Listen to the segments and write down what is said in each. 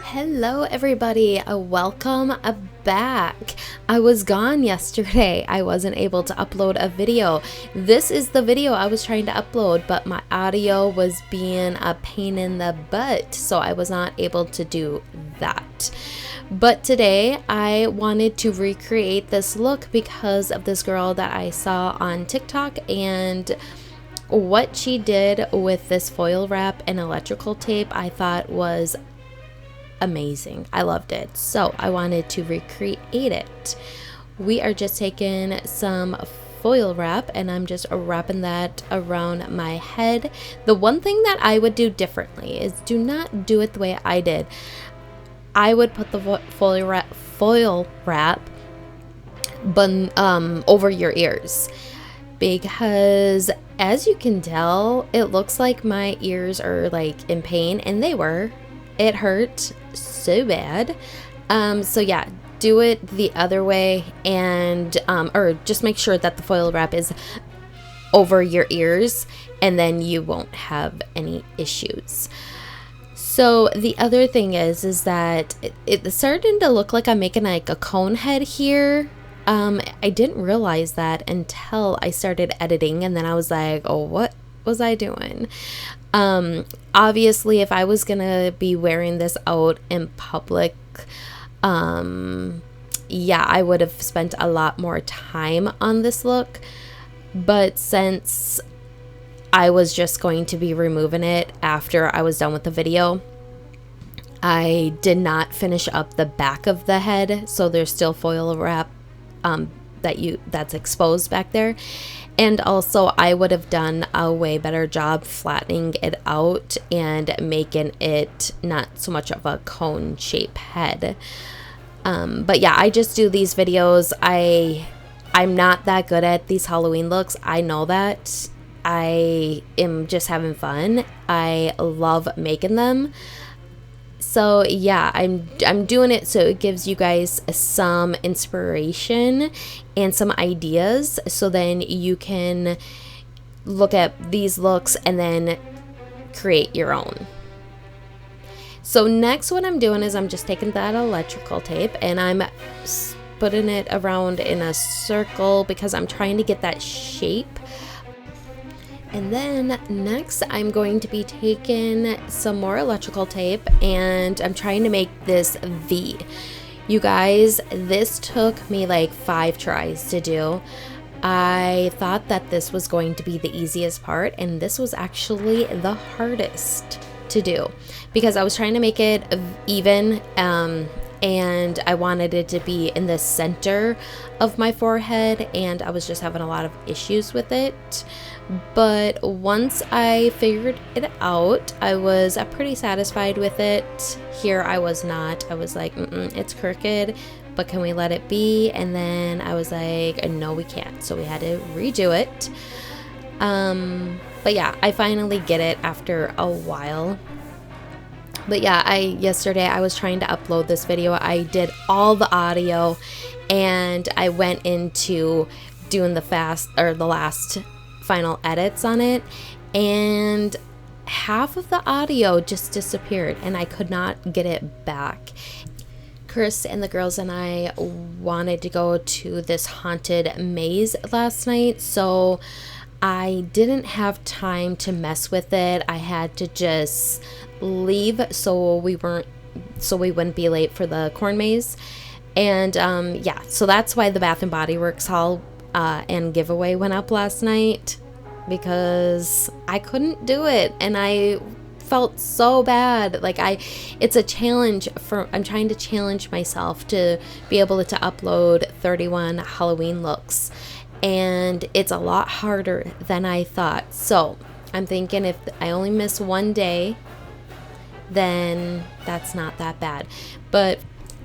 Hello everybody, welcome back. I was gone yesterday. I wasn't able to upload a video. This is the video I was trying to upload, but my audio was being a pain in the butt, so I was not able to do that. But today I wanted to recreate this look because of this girl that I saw on TikTok and what she did with this foil wrap and electrical tape I thought was amazing. I loved it. So I wanted to recreate it. We are just taking some foil wrap and I'm just wrapping that around my head. The one thing that I would do differently is do not do it the way I did. I would put the foil wrap over your ears, because as you can tell, it looks like my ears are like in pain, and they were. It hurt so bad. So yeah, do it the other way, and or just make sure that the foil wrap is over your ears, and then you won't have any issues. So the other thing is that it's starting to look like I'm making like a cone head here. I didn't realize that until I started editing, and then I was like, oh, what was I doing? Obviously, if I was gonna be wearing this out in public, yeah, I would have spent a lot more time on this look. But since I was just going to be removing it after I was done with the video, I did not finish up the back of the head, so there's still foil wrap that's exposed back there. And also I would have done a way better job flattening it out and making it not so much of a cone shape head. But yeah, I just do these videos. I'm not that good at these Halloween looks. I know that. I am just having fun. I love making them. So yeah, I'm doing it so it gives you guys some inspiration and some ideas, so then you can look at these looks and then create your own. So next, what I'm doing is I'm just taking that electrical tape and I'm putting it around in a circle because I'm trying to get that shape. And then next, I'm going to be taking some more electrical tape and I'm trying to make this V. You guys, this took me like 5 tries to do. I thought that this was going to be the easiest part, and this was actually the hardest to do because I was trying to make it even, and I wanted it to be in the center of my forehead, and I was just having a lot of issues with it. But once I figured it out, I was pretty satisfied with it. Here I was not. I was like, it's crooked, but can we let it be? And then I was like, no, we can't. So we had to redo it. But yeah, I finally get it after a while. But yeah, yesterday I was trying to upload this video. I did all the audio and I went into doing the last final edits on it, and half of the audio just disappeared and I could not get it back. Chris and the girls and I wanted to go to this haunted maze last night, so I didn't have time to mess with it. I had to just leave so we wouldn't be late for the corn maze. And yeah, so that's why the Bath and Body Works haul and giveaway went up last night, because I couldn't do it and I felt so bad. Like it's a challenge I'm trying to challenge myself to be able to upload 31 Halloween looks, and it's a lot harder than I thought. So I'm thinking if I only miss one day, then that's not that bad. But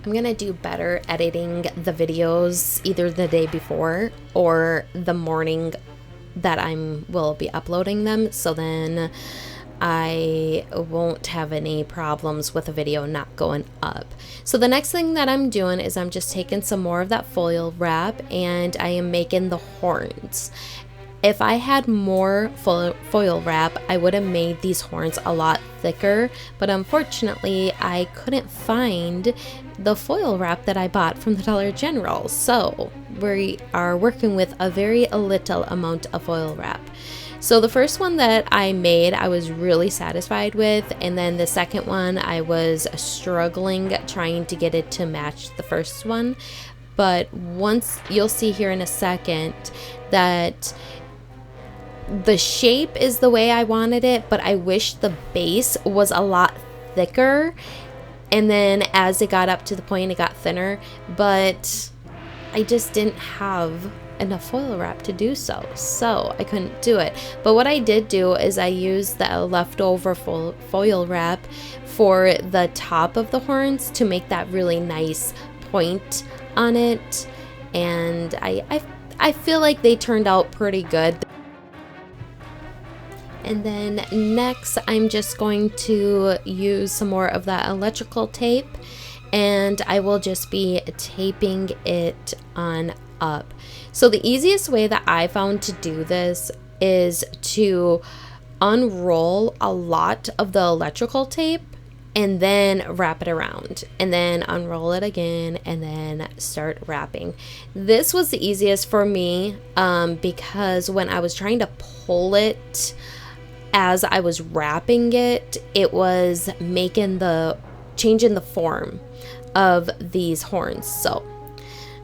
I'm gonna do better editing the videos either the day before or the morning that will be uploading them, so then I won't have any problems with a video not going up. So the next thing that I'm doing is I'm just taking some more of that foil wrap and I am making the horns. If I had more foil wrap, I would have made these horns a lot thicker, but unfortunately I couldn't find the foil wrap that I bought from the Dollar General, so we are working with a very little amount of foil wrap. So the first one that I made, I was really satisfied with, and then the second one I was struggling trying to get it to match the first one. But once, you'll see here in a second that the shape is the way I wanted it, but I wish the base was a lot thicker, and then as it got up to the point it got thinner, but I just didn't have enough foil wrap to do so I couldn't do it. But what I did do is I used the leftover foil wrap for the top of the horns to make that really nice point on it, and I feel like they turned out pretty good. And then next I'm just going to use some more of that electrical tape, and I will just be taping it on up. So the easiest way that I found to do this is to unroll a lot of the electrical tape and then wrap it around, and then unroll it again, and then start wrapping. This was the easiest for me because when I was trying to pull it as I was wrapping it, it was changing the form of these horns. So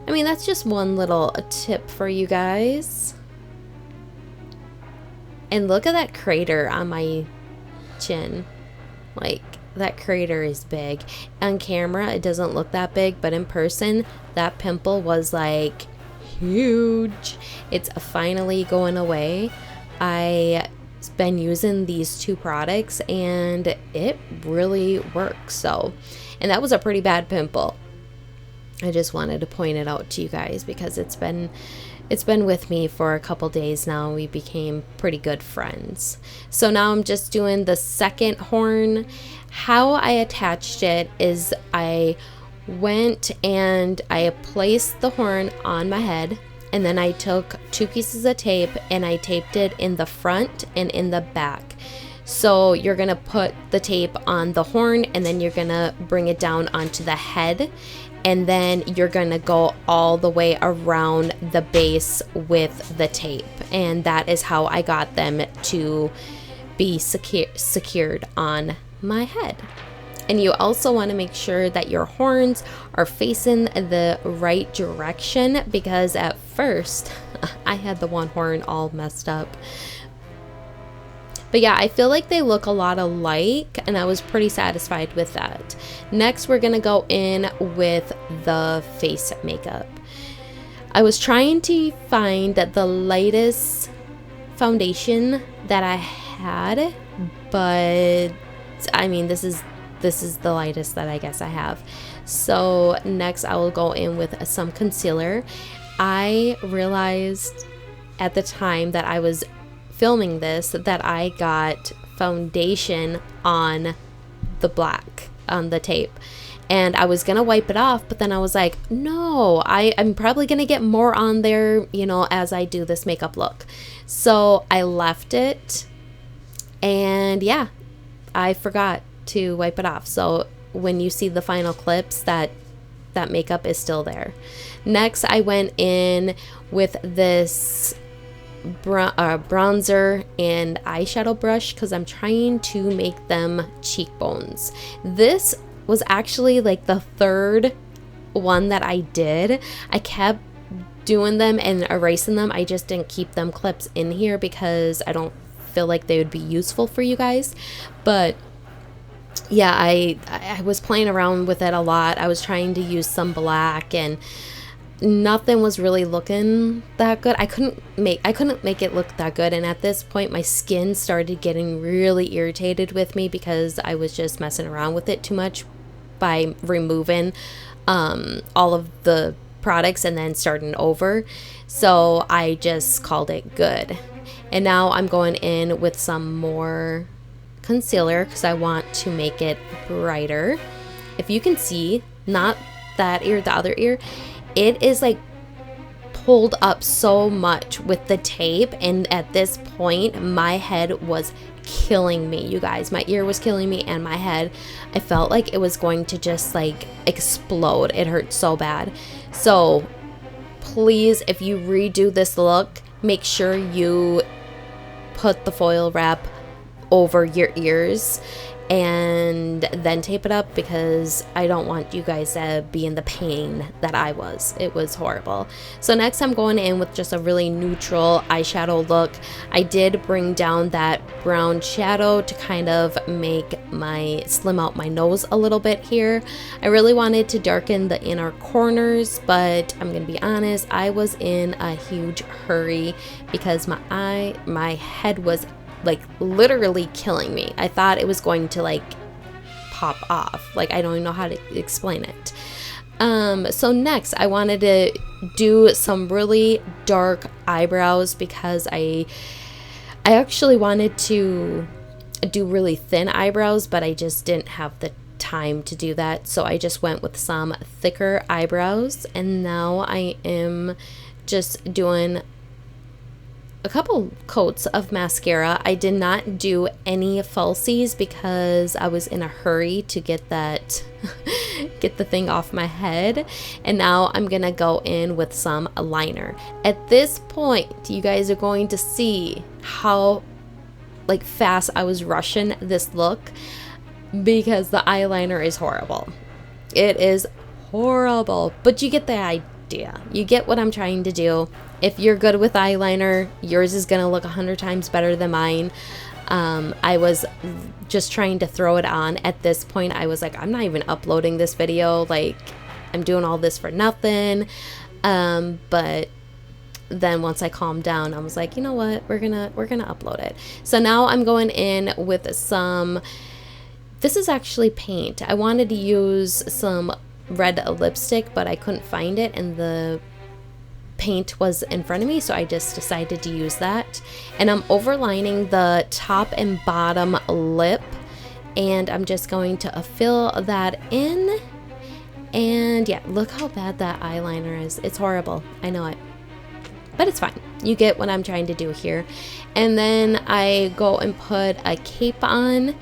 I mean, that's just one little tip for you guys. And look at that crater on my chin. Like, that crater is big. On camera, it doesn't look that big, but in person, that pimple was like huge. It's finally going away. I've been using these two products and it really works. And that was a pretty bad pimple. I just wanted to point it out to you guys because it's been with me for a couple days now. We became pretty good friends. So now I'm just doing the second horn. How I attached it is I went and I placed the horn on my head, and then I took 2 pieces of tape and I taped it in the front and in the back. So you're gonna put the tape on the horn, and then you're gonna bring it down onto the head, and then you're gonna go all the way around the base with the tape. And that is how I got them to be secured on my head. And you also want to make sure that your horns are facing the right direction, because at first I had the one horn all messed up. But yeah, I feel like they look a lot alike, and I was pretty satisfied with that. Next, we're gonna go in with the face makeup. I was trying to find the lightest foundation that I had, but I mean, this is the lightest that I guess I have. So next I will go in with some concealer. I realized at the time that I was filming this that I got foundation on the black on the tape, and I was gonna wipe it off, but then I was like, no, I'm probably gonna get more on there, you know, as I do this makeup look. So I left it, and yeah, I forgot to wipe it off. So when you see the final clips, that makeup is still there. Next, I went in with this bronzer and eyeshadow brush because I'm trying to make them cheekbones. This was actually like the third one that I did. I kept doing them and erasing them. I just didn't keep them clips in here because I don't feel like they would be useful for you guys. But yeah, I was playing around with it a lot. I was trying to use some black, and nothing was really looking that good. I couldn't make it look that good, and at this point my skin started getting really irritated with me because I was just messing around with it too much by removing all of the products and then starting over. So I just called it good. And now I'm going in with some more concealer because I want to make it brighter. If you can see, not that ear, the other ear, it is like pulled up so much with the tape, and at this point my head was killing me, you guys. My ear was killing me and my head. I felt like it was going to just like explode. It hurt so bad. So please, if you redo this look, make sure you put the foil wrap over your ears and then tape it up, because I don't want you guys to be in the pain that I was. It was horrible. So next I'm going in with just a really neutral eyeshadow look. I did bring down that brown shadow to kind of make my slim out my nose a little bit here. I really wanted to darken the inner corners, but I'm gonna be honest, I was in a huge hurry because my head was like literally killing me. I thought it was going to like pop off. Like, I don't even know how to explain it. So next I wanted to do some really dark eyebrows, because I actually wanted to do really thin eyebrows, but I just didn't have the time to do that. So I just went with some thicker eyebrows, and now I am just doing a couple coats of mascara. I did not do any falsies because I was in a hurry to get that get the thing off my head. And now I'm gonna go in with some liner. At this point, you guys are going to see how like fast I was rushing this look, because the eyeliner is horrible. It is horrible, but you get the idea. You get what I'm trying to do. If you're good with eyeliner, yours is gonna look 100 times better than mine. I was just trying to throw it on. At this point, I was like, I'm not even uploading this video. Like, I'm doing all this for nothing. But then once I calmed down, I was like, you know what? We're gonna upload it. So now I'm going in with some. This is actually paint. I wanted to use some red lipstick, but I couldn't find it, and the paint was in front of me, so I just decided to use that. And I'm overlining the top and bottom lip, and I'm just going to fill that in. And yeah, look how bad that eyeliner is. It's horrible. I know it, but it's fine. You get what I'm trying to do here. And then I go and put a cape on,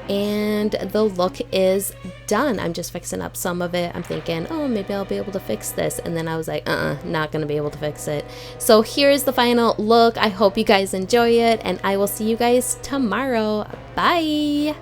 and the look is done. I'm just fixing up some of it. I'm thinking, oh, maybe I'll be able to fix this. And then I was like, not gonna be able to fix it. So here's the final look. I hope you guys enjoy it, and I will see you guys tomorrow. Bye.